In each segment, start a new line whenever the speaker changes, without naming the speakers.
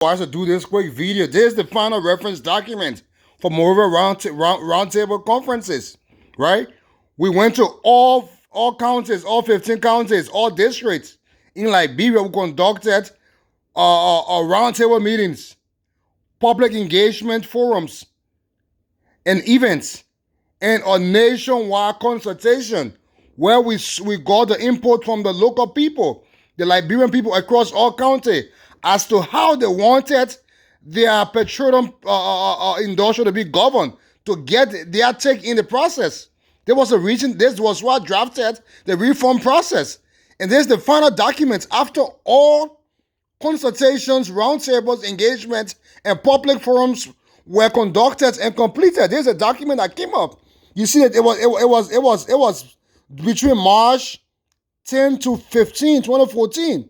I to do this quick video. This is the final reference document for Monrovia roundtable conferences, right? We went to all counties, all 15 counties, all districts in Liberia. We conducted roundtable meetings, public engagement forums, and events, and a nationwide consultation where we got the input from the local people, the Liberian people across all county, as to how they wanted their petroleum industry to be governed, to get their take in the process. There was a reason. This was what drafted the reform process. And this is the final document after all consultations, roundtables, engagements, and public forums were conducted and completed. There's a document that came up. You see that it was between March 10 to 15, 2014.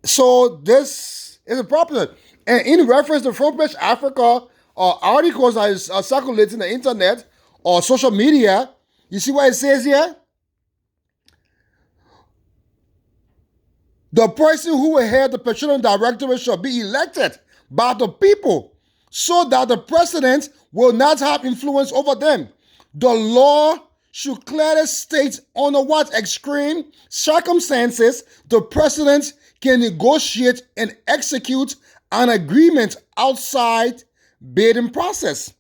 So this is a problem. And in reference to Front Page Africa articles that is circulating the internet or social media, you see what it says here? The person who will head the Petroleum Directorate shall be elected by the people so that the president will not have influence over them. The law should clearly state under what extreme circumstances the president can negotiate and execute an agreement outside bidding process.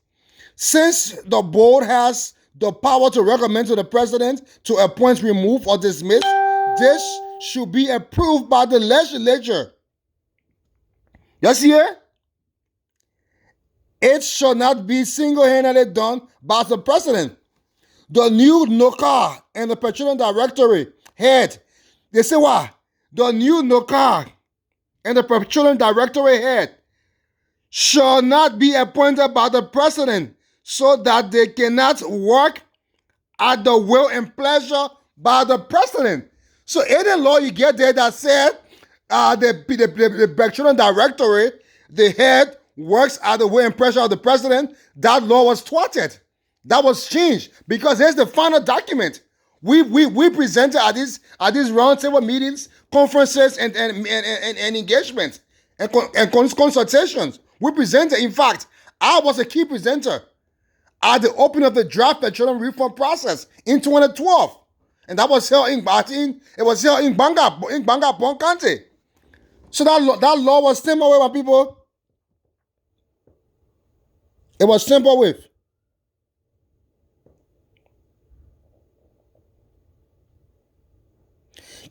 Since the board has the power to recommend to the president to appoint, remove, or dismiss, this should be approved by the legislature. Yes, here? It shall not be single-handedly done by the president. The new NOCAL and the Petroleum Directorate head, they say what? The new NOCAL and the Petroleum Directorate head shall not be appointed by the president so that they cannot work at the will and pleasure by the president. So any law you get there that said the Petroleum Directorate, the head, works at the will and pleasure of the president, that law was thwarted. That was changed because here's the final document. We presented at these roundtable meetings, conferences, and engagements and consultations. We presented. In fact, I was a key presenter at the opening of the draft petroleum reform process in 2012, and that was held in Banga County. So that law was stamped away, my people. It was stamped with.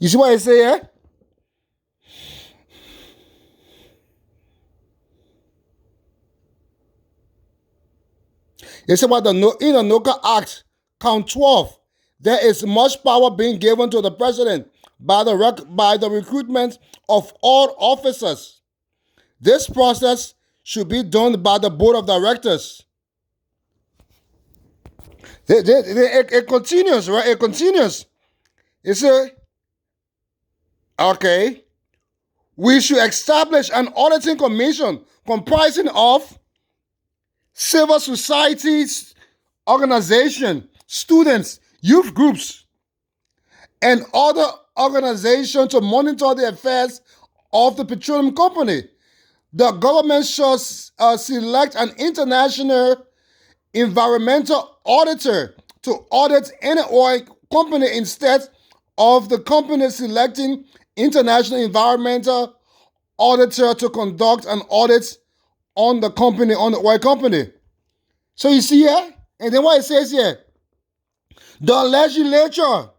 You see what I say here? They say what in the NOCAL Act, count 12, there is much power being given to the president by the recruitment of all officers. This process should be done by the board of directors. It continues, right? It continues. It says, okay, we should establish an auditing commission comprising of civil societies, organizations, students, youth groups, and other organizations to monitor the affairs of the petroleum company. The government shall select an international environmental auditor to audit any oil company instead of the company selecting international environmental auditor to conduct an audit on the company, on the oil company. So you see here, and then what it says here, the legislature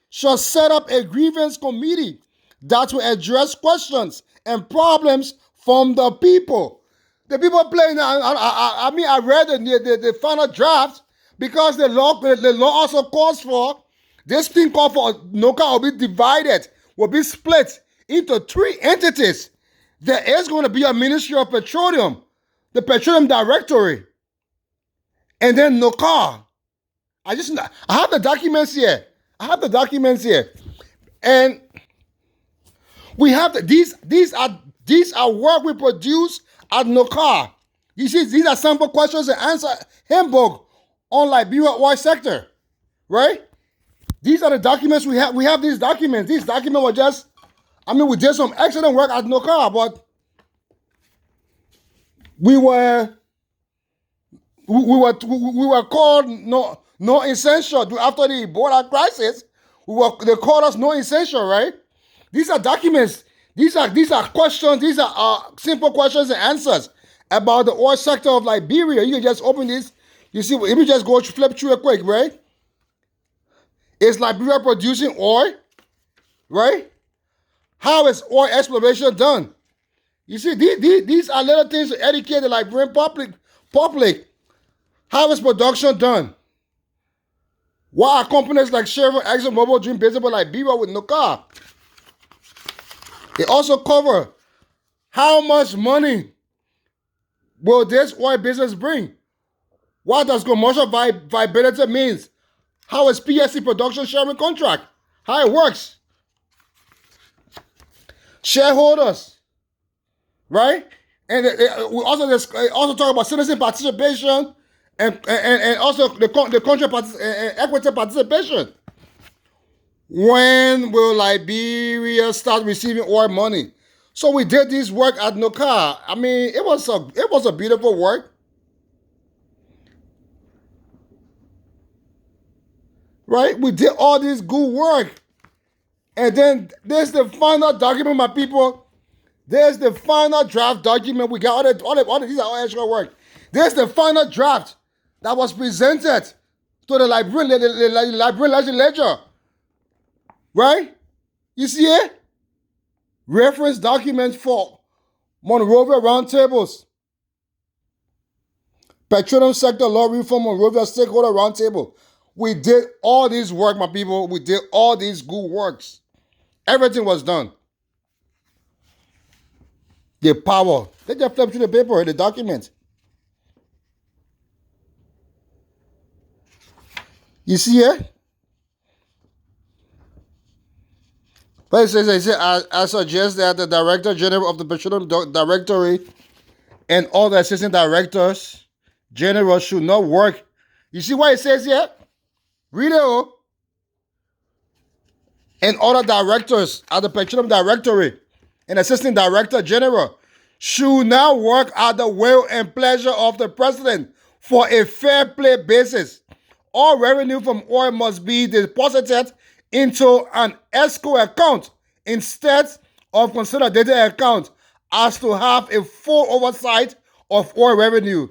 shall set up a grievance committee that will address questions and problems from the people. The people playing, I read the final draft because the law also calls for this thing called for NOCAL will be divided, will be split into 3 entities. There is going to be a Ministry of Petroleum, the Petroleum Directorate, and then NOCAL. I have the documents here. And we have these are work we produce at NOCAL. You see, these are sample questions and answer handbook on Liberia oil sector, right? These are the documents we have. We have these documents. These documents were just I mean, we did some excellent work at NOCAL, but we were called no essential after the Ebola crisis. They called us no essential, right? These are documents. These are questions. These are simple questions and answers about the oil sector of Liberia. You can just open this. You see, let me just go flip through it quick, right? Is Liberia producing oil, right? How is oil exploration done? You see, these are little things to educate the Liberian public. How is production done? Why are companies like Chevron, ExxonMobil doing business with Liberia with NOCAL? They also cover how much money will this oil business bring? What does commercial viability means? How is PSC production sharing contract? How it works? Shareholders, right? And we also talk about citizen participation and also the country equity participation. When will Liberia start receiving oil money? So we did this work at NOCAL. I mean, it was a beautiful work. Right? We did all this good work. And then there's the final document, my people. There's the final draft document. We got all these are all extra work. There's the final draft that was presented to the Liberian legislature. Right? You see it? Reference documents for Monrovia roundtables. Petroleum sector law reform Monrovia stakeholder roundtable. We did all this work, my people. We did all these good works. Everything was done. The power. They just flip through the paper, the document. You see it? But it says, I suggest that the Director General of the Petroleum Directorate and all the Assistant Directors General should not work. You see what it says here? Read it. And other directors at the Petroleum Directorate and Assistant Director General should now work at the will and pleasure of the President for a fair play basis. All revenue from oil must be deposited into an escrow account instead of consolidated account as to have a full oversight of oil revenue.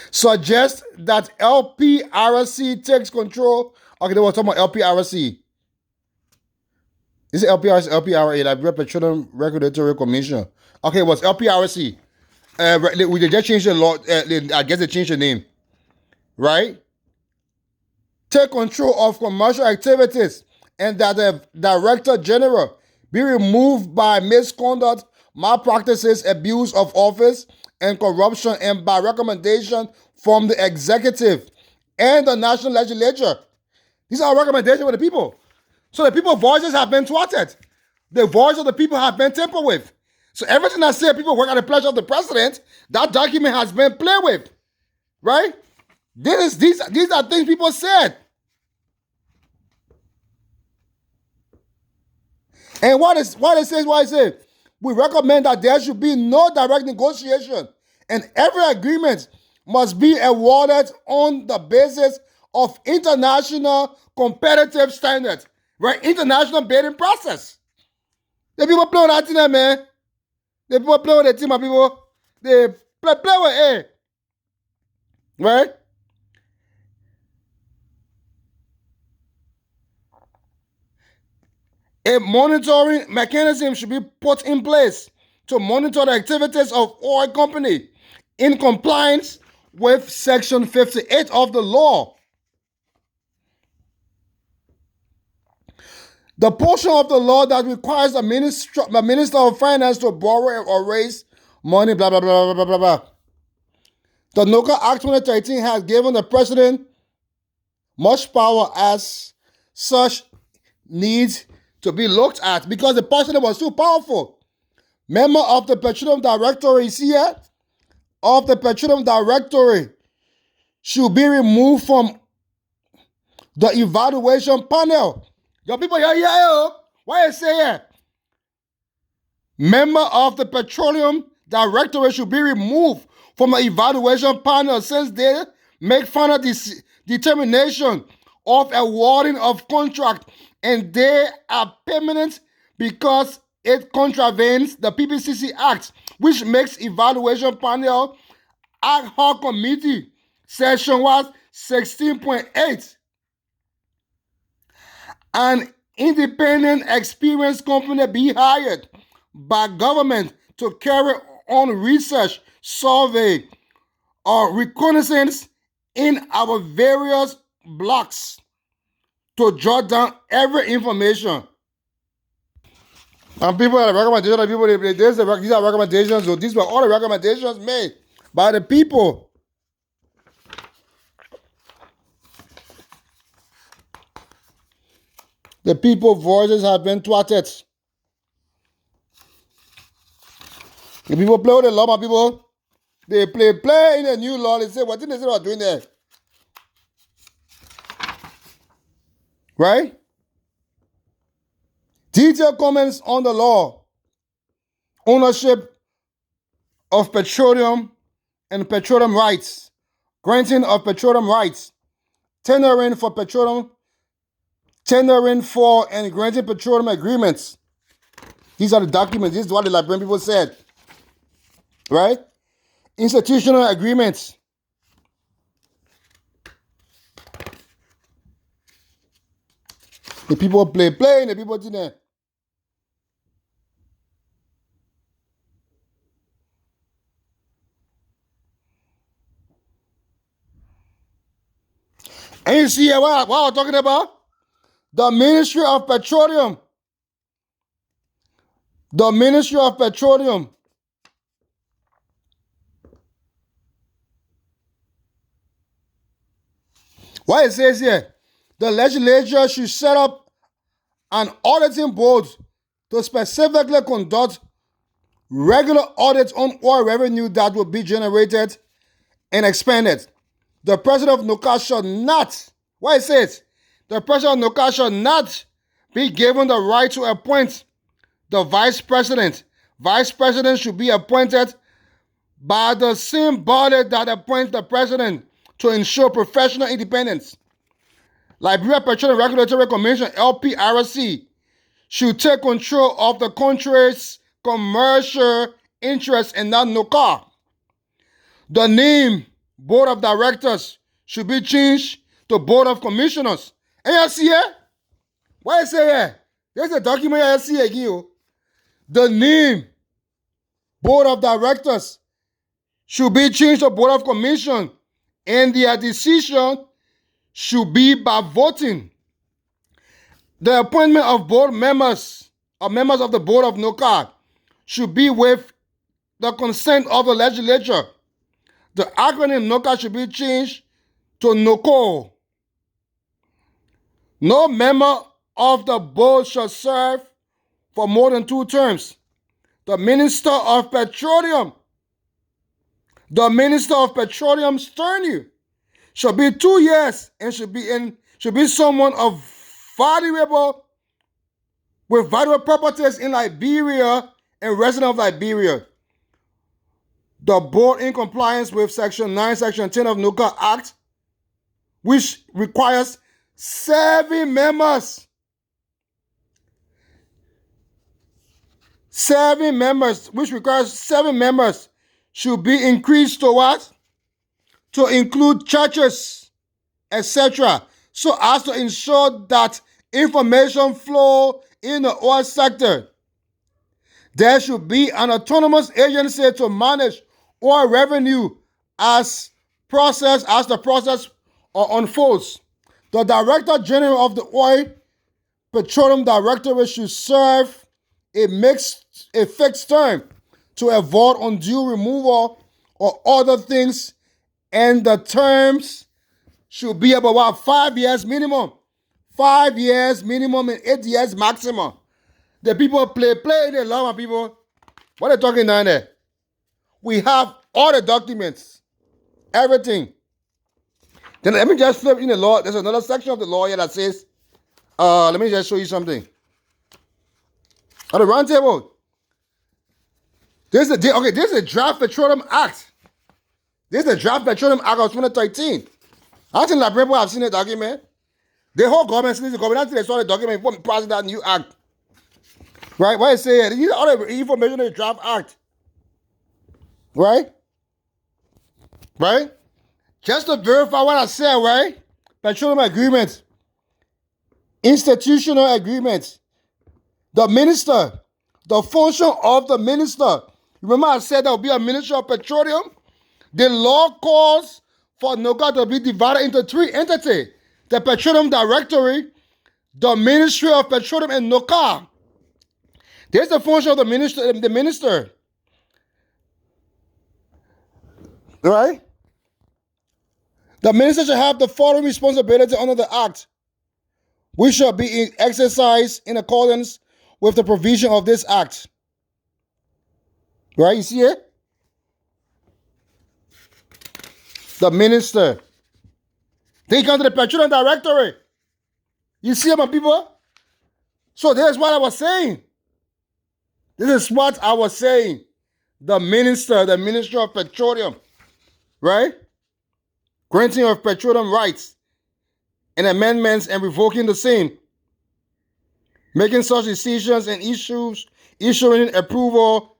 Suggest that LPRC takes control. Okay, they were talking about LPRC. Is it LPRC, LPRA, Liberia Petroleum Regulatory Commission? Okay, it was LPRC. They just changed the law. I guess they changed the name. Right? Take control of commercial activities and that the Director General be removed by misconduct, malpractices, abuse of office, and corruption, and by recommendation from the executive and the national legislature. These are recommendations for the people. So the people's voices have been thwarted. The voice of the people have been tampered with. So everything I say, people work at the pleasure of the president, that document has been played with. Right? These are things people said. And what it says, we recommend that there should be no direct negotiation and every agreement must be awarded on the basis of international competitive standards, right? International bidding process. The people play with that thing, man. The people play with the team, my people. They play with it, right? A monitoring mechanism should be put in place to monitor the activities of oil company in compliance with Section 58 of the law. The portion of the law that requires the Minister of Finance to borrow or raise money, blah, blah, blah, blah, blah, blah. The NOCAL Act 2013 has given the President much power as such needs to be looked at because the President was too powerful. Member of the Petroleum Directorate here, of the Petroleum Directorate should be removed from the evaluation panel Your people, yeah. Why you say yeah? Member of the Petroleum Directorate should be removed from the evaluation panel since they make final determination of awarding of contract and they are permanent because it contravenes the PPCC Act, which makes evaluation panel ad hoc committee section was 16.8. An independent experienced company be hired by government to carry on research, survey, or reconnaissance in our various blocks to jot down every information. And people are recommendations, these are recommendations, so these were all the recommendations made by the people. The people's voices have been thwarted. The people play with the law, my people. They play in the new law. They say, what did they say about doing that? Right? Detailed comments on the law. Ownership of petroleum and petroleum rights. Granting of petroleum rights. Tendering for petroleum. Tendering for and granting petroleum agreements. These are the documents. This is what the Liberian people said. Right? Institutional agreements. The people play, and the people didn't. And you see what we're talking about? The Ministry of Petroleum. The Ministry of Petroleum. What it says here, the legislature should set up an auditing board to specifically conduct regular audits on oil revenue that will be generated and expended. The president of NOCAL shall not, what it says, the president of NOCAL shall not be given the right to appoint the vice president. Vice president should be appointed by the same body that appoints the president to ensure professional independence. Liberia Petroleum Regulatory Commission, LPRC, should take control of the country's commercial interests and not NOCAL. The name Board of Directors should be changed to Board of Commissioners. And you see here? What I say here? There's a document I see again. The name Board of Directors should be changed to Board of Commission, and their decision should be by voting. The appointment of board members or members of the Board of NOCAL should be with the consent of the legislature. The acronym NOCAL should be changed to NOCAL. No member of the board shall serve for more than 2 terms. The Minister of Petroleum, tenure shall be 2 years and should be someone of valuable properties in Liberia and resident of Liberia. The board, in compliance with Section 9, Section 10 of NOCAL Act, which requires 7 members. 7 members, which requires 7 members, should be increased to what? To include churches, etc., so as to ensure that information flow in the oil sector. There should be an autonomous agency to manage oil revenue as the process unfolds. The Director General of the Oil Petroleum Directorate should serve a fixed term to avoid undue removal or other things, and the terms should be about 5 years minimum. 5 years minimum and 8 years maximum. The people play in the law, my people. What are they talking down there? We have all the documents, everything. Then let me just flip in the law. There's another section of the law here that says Let me just show you something. On the round table, this is the Draft Petroleum Act. This is the Draft Petroleum Act of 2013. I think like people have seen the document. The whole government sees the government until they saw the document before passing that new act. Right? What it say? These are all the information in the Draft Act. Right? Right? Just to verify what I said, right? Petroleum agreements. Institutional agreements. The minister. The function of the minister. Remember I said there will be a minister of petroleum? The law calls for NOCAL to be divided into three entities. The Petroleum Directorate, the Ministry of Petroleum, and NOCAL. There's the function of the minister. Right? The minister shall have the following responsibility under the Act, which shall be exercised in accordance with the provision of this Act. Right? You see it? The minister. Then you come to the Petroleum Directorate. You see it, my people? So this is what I was saying. This is what I was saying. The minister, the Ministry of Petroleum. Right? Granting of petroleum rights and amendments and revoking the same. Making such decisions and issuing approval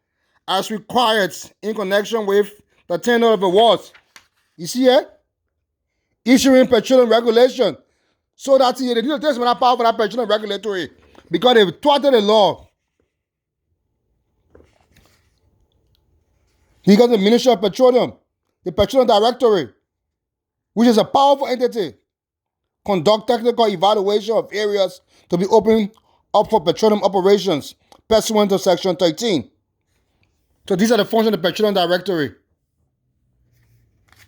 as required in connection with the tender of awards. You see it? Issuing petroleum regulation. So that they need to test that power for that petroleum regulatory. Because they've thwarted the law. He got the Ministry of Petroleum, the Petroleum Directorate, which is a powerful entity, conduct technical evaluation of areas to be opened up for petroleum operations, pursuant to Section 13. So these are the functions of the Petroleum Directorate.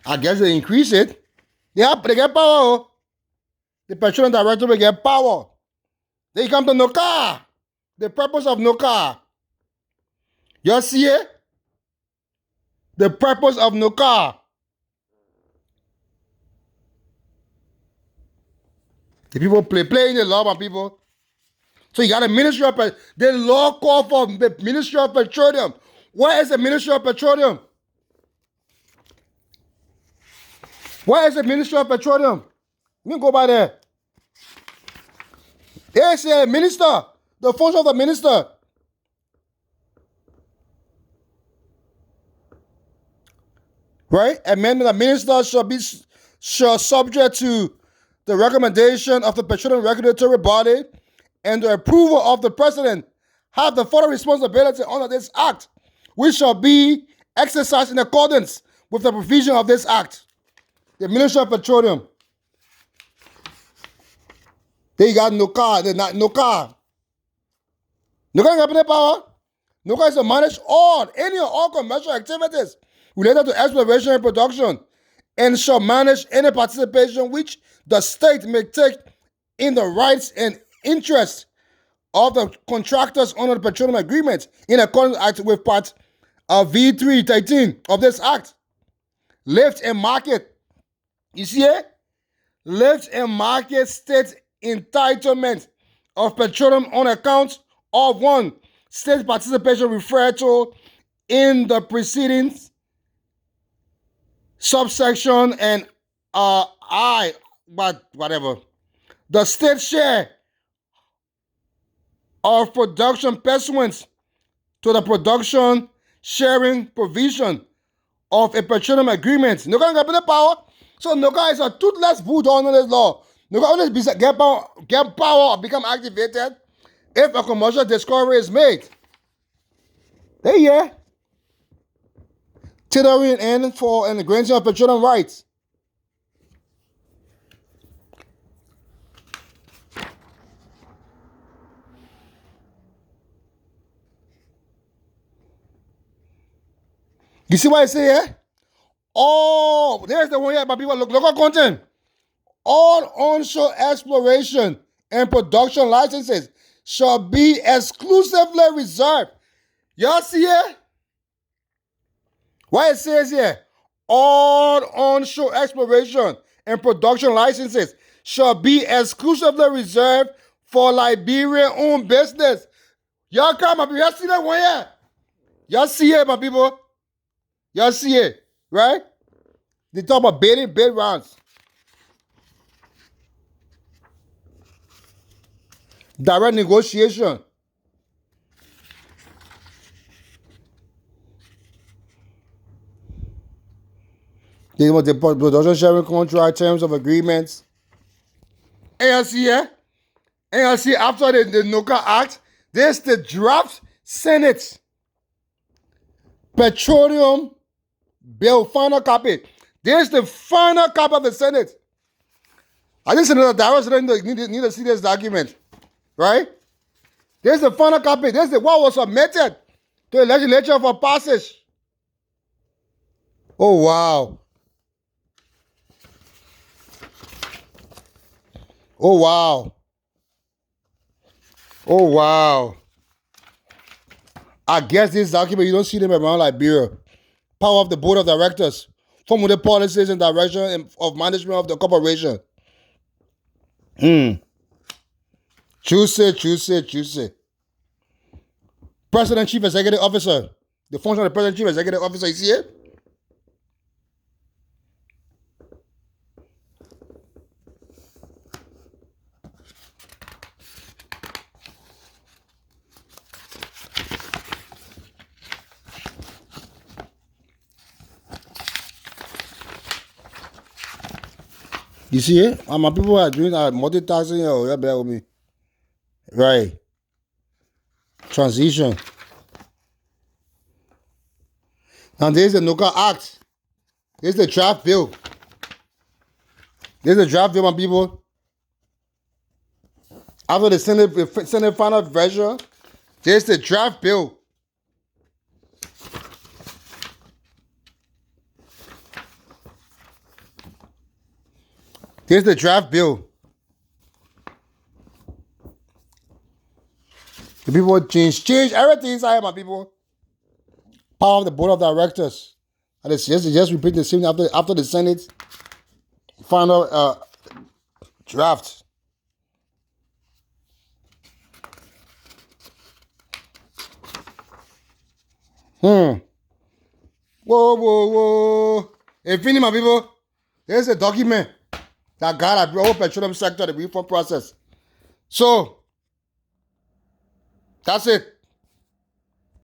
I guess they increase it. They get power. The Petroleum Directorate will get power. They come to NOCAL. The purpose of NOCAL. You see it? The purpose of NOCAL. The people playing the law, my people. So you got a Ministry of Petroleum. The law call for the Ministry of Petroleum. Where is the Ministry of Petroleum? Where is the Ministry of Petroleum? Let me go by there. They say minister. The function of the minister. Right? Amendment, the minister shall subject to the recommendation of the Petroleum Regulatory Body and the approval of the President, have the further responsibility under this Act, which shall be exercised in accordance with the provision of this Act. The Ministry of Petroleum. They got NOCAL. They're not NOCAL. NOCAL got power. NOCAL is to manage any or all commercial activities related to exploration and production, and shall manage any participation which the state may take in the rights and interests of the contractors under the petroleum agreement in accordance with Part V313 of this Act. Lift and market. You see it? Lift and market state entitlement of petroleum on account of one state participation referred to in the preceding subsection and whatever. The state share of production pursuant to the production sharing provision of a petroleum agreement. NOCAL got the power. So NOCAL is a toothless voodoo under this law. NOCAL only get power or become activated if a commercial discovery is made. Hey, yeah. Tendering and the granting of petroleum rights. You see what I say here? Oh, there's the one here, but people look at content. All onshore exploration and production licenses shall be exclusively reserved. Y'all see here? What it says here? All onshore exploration and production licenses shall be exclusively reserved for Liberian-owned business. Y'all come, my people. Y'all see that one here? Y'all see it, my people? Y'all see it, right? They talk about bid rounds. Direct negotiation. They want the production sharing contract, terms of agreements. And you see it? And you see after the NOCAL Act, there's the draft Senate Petroleum Bill, final copy. There's the final copy of the Senate. I just said the director need to see this document, right? There's the final copy. There's the what was submitted to the legislature for passage. Oh wow. Oh wow. Oh wow. I guess this document, you don't see them around Liberia. Power of the board of directors. Forming the policies and direction of management of the corporation. Choose. President, Chief Executive Officer. The function of the President, Chief Executive Officer, you see it? You see it? And my people are doing multitasking. Oh, yeah, bear with me. Right. Transition. And there's the NOCAL Act. There's the draft bill. There's the draft bill, my people. After the Senate final version, there's the draft bill. Here's the draft bill. The people change everything inside, my people. Power of the board of directors. And it's just repeat the same after the Senate final draft. Whoa. Infinity, my people. There's a document that got the whole petroleum sector, the reform process. So, that's it.